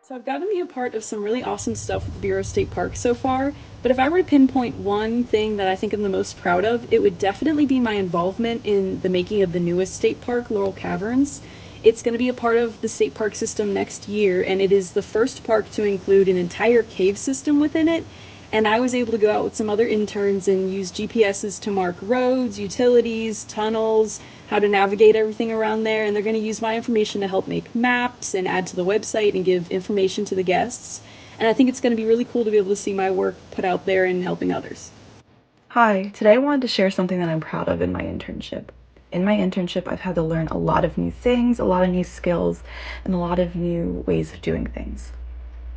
So I've gotten to be a part of some really awesome stuff with the Bureau State Park so far, but if I were to pinpoint one thing that I think I'm the most proud of, it would definitely be my involvement in the making of the newest state park, Laurel Caverns. It's going to be a part of the state park system next year, and it is the first park to include an entire cave system within it. And I was able to go out with some other interns and use GPSs to mark roads, utilities, tunnels, how to navigate everything around there. And they're going to use my information to help make maps and add to the website and give information to the guests. And I think it's going to be really cool to be able to see my work put out there and helping others. Hi, today I wanted to share something that I'm proud of in my internship. In my internship, I've had to learn a lot of new things, a lot of new skills, and a lot of new ways of doing things.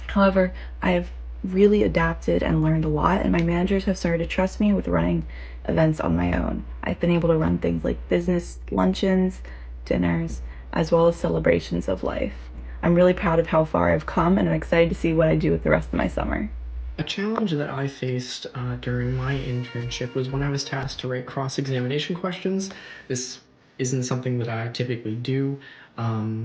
However, I've really adapted and learned a lot, and my managers have started to trust me with running events on my own. I've been able to run things like business luncheons, dinners, as well as celebrations of life. I'm really proud of how far I've come, and I'm excited to see what I do with the rest of my summer. A challenge that I faced during my internship was when I was tasked to write cross-examination questions. This isn't something that I typically do,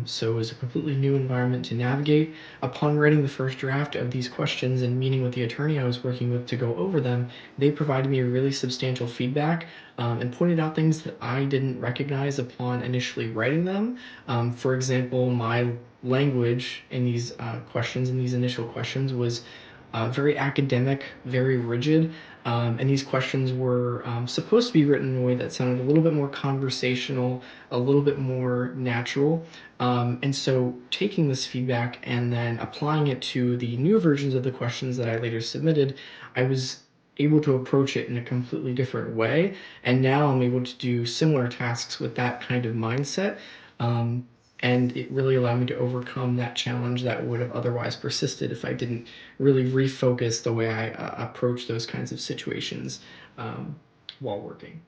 so it was a completely new environment to navigate. Upon writing the first draft of these questions and meeting with the attorney I was working with to go over them, they provided me really substantial feedback and pointed out things that I didn't recognize upon initially writing them. For example, my language in these questions, in these initial questions, was very academic, very rigid, and these questions were supposed to be written in a way that sounded a little bit more conversational, a little bit more natural. And so taking this feedback and then applying it to the new versions of the questions that I later submitted, I was able to approach it in a completely different way. And now I'm able to do similar tasks with that kind of mindset. And it really allowed me to overcome that challenge that would have otherwise persisted if I didn't really refocus the way I approach those kinds of situations while working.